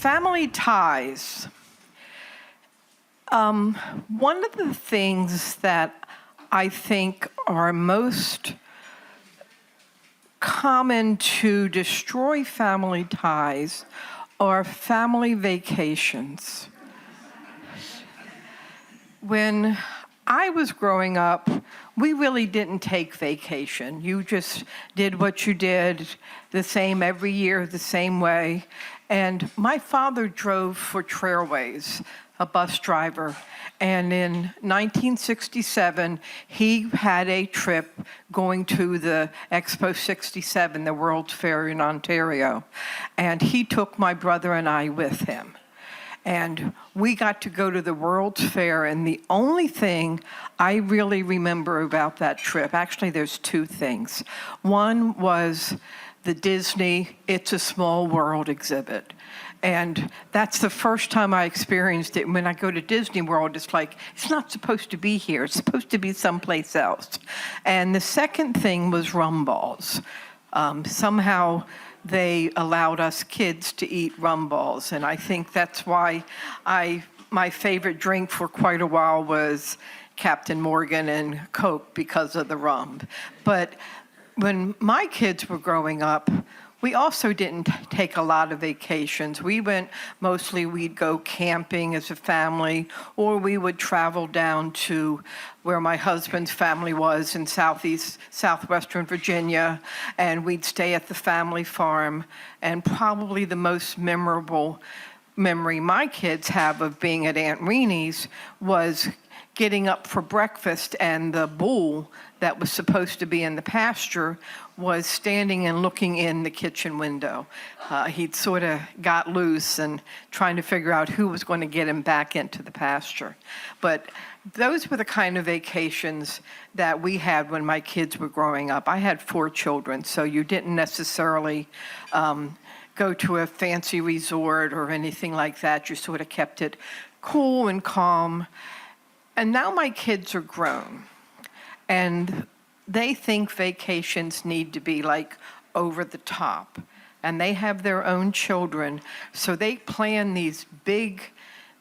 family ties. One of the things that I think are most common to destroy family ties are family vacations. When I was growing up, we really didn't take vacation. You just did what you did, the same every year, the same way. And my father drove for Trailways, a bus driver. And in 1967, he had a trip going to the Expo 67, the World's Fair in Ontario. And he took my brother and I with him. And we got to go to the World's Fair, and the only thing I really remember about that trip, actually there's two things. One was the Disney It's a Small World exhibit. And that's the first time I experienced it. When I go to Disney World, it's like, it's not supposed to be here. It's supposed to be someplace else. And the second thing was rum balls. Somehow they allowed us kids to eat rum balls. And I think that's why my favorite drink for quite a while was Captain Morgan and Coke because of the rum. But when my kids were growing up, we also didn't take a lot of vacations. We'd go camping as a family, or we would travel down to where my husband's family was in southwestern Virginia, and we'd stay at the family farm. And probably the most memorable memory my kids have of being at Aunt Reenie's was getting up for breakfast, and the bull that was supposed to be in the pasture was standing and looking in the kitchen window. He'd sort of got loose and trying to figure out who was going to get him back into the pasture. But those were the kind of vacations that we had when my kids were growing up. I had 4 children, so you didn't necessarily go to a fancy resort or anything like that. You sort of kept it cool and calm. And now my kids are grown, and they think vacations need to be like over the top. And they have their own children, so they plan these big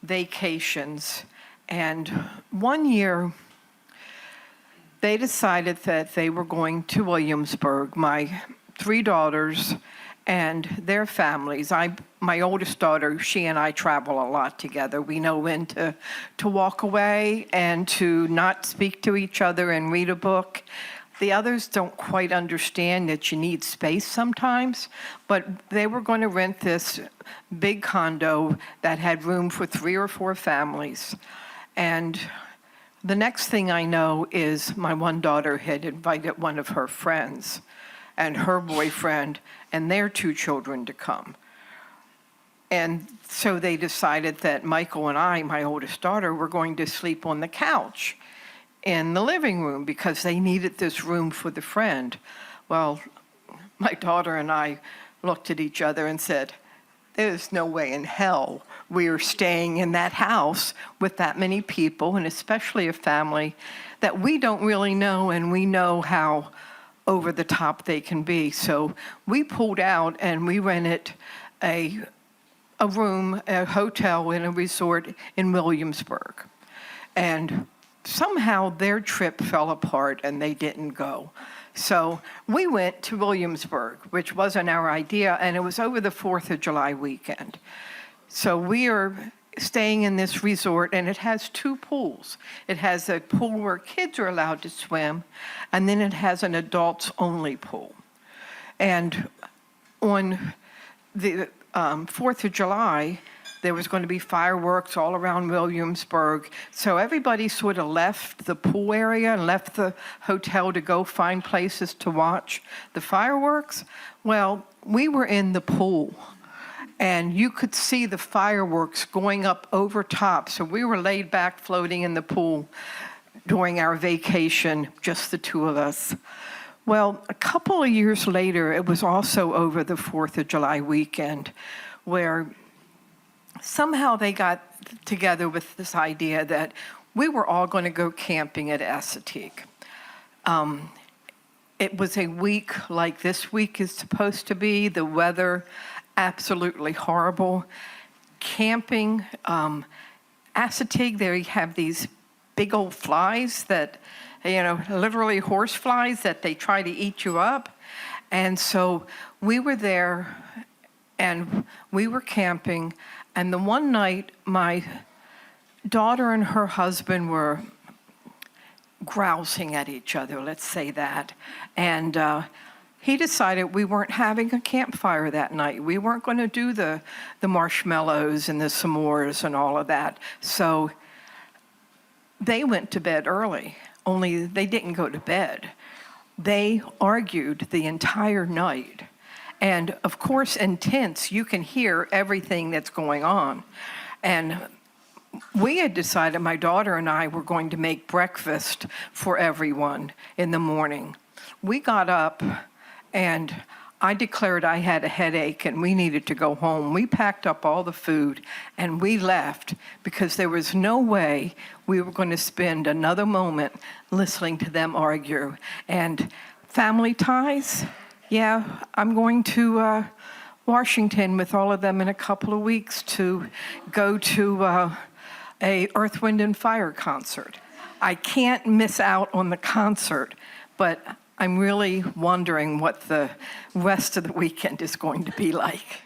vacations. And one year, they decided that they were going to Williamsburg, my 3 daughters and their families. My oldest daughter, she and I travel a lot together. We know when to walk away and to not speak to each other and read a book. The others don't quite understand that you need space sometimes, but they were going to rent this big condo that had room for 3 or 4 families. And the next thing I know is my one daughter had invited one of her friends and her boyfriend and their 2 children to come. And so they decided that Michael and I, my oldest daughter, were going to sleep on the couch in the living room because they needed this room for the friend. Well, my daughter and I looked at each other and said, there's no way in hell we are staying in that house with that many people, and especially a family that we don't really know, and we know how over the top they can be. So we pulled out and we rented a room, a hotel in a resort in Williamsburg. And somehow their trip fell apart and they didn't go. So we went to Williamsburg, which wasn't our idea, and it was over the 4th of July weekend. So we are staying in this resort, and it has 2 pools. It has a pool where kids are allowed to swim, and then it has an adults-only pool. And on the 4th of July, there was going to be fireworks all around Williamsburg. So everybody sort of left the pool area and left the hotel to go find places to watch the fireworks. Well, we were in the pool, and you could see the fireworks going up over top. So we were laid back floating in the pool during our vacation, just the 2 of us. Well, a couple of years later, it was also over the 4th of July weekend, where somehow they got together with this idea that we were all going to go camping at Assateague. It was a week like this week is supposed to be, the weather absolutely horrible. camping. Assateague, they have these big old flies that, literally horse flies that they try to eat you up. And so we were there and we were camping. And the one night, my daughter and her husband were grousing at each other, let's say that. And he decided we weren't having a campfire that night. We weren't going to do the marshmallows and the s'mores and all of that. So they went to bed early, only they didn't go to bed. They argued the entire night. And of course, in tents, you can hear everything that's going on. And we had decided, my daughter and I were going to make breakfast for everyone in the morning. We got up and I declared I had a headache and we needed to go home. We packed up all the food and we left because there was no way we were going to spend another moment listening to them argue. And family ties, yeah, I'm going to Washington with all of them in a couple of weeks to go to a Earth, Wind, and Fire concert. I can't miss out on the concert, but I'm really wondering what the rest of the weekend is going to be like.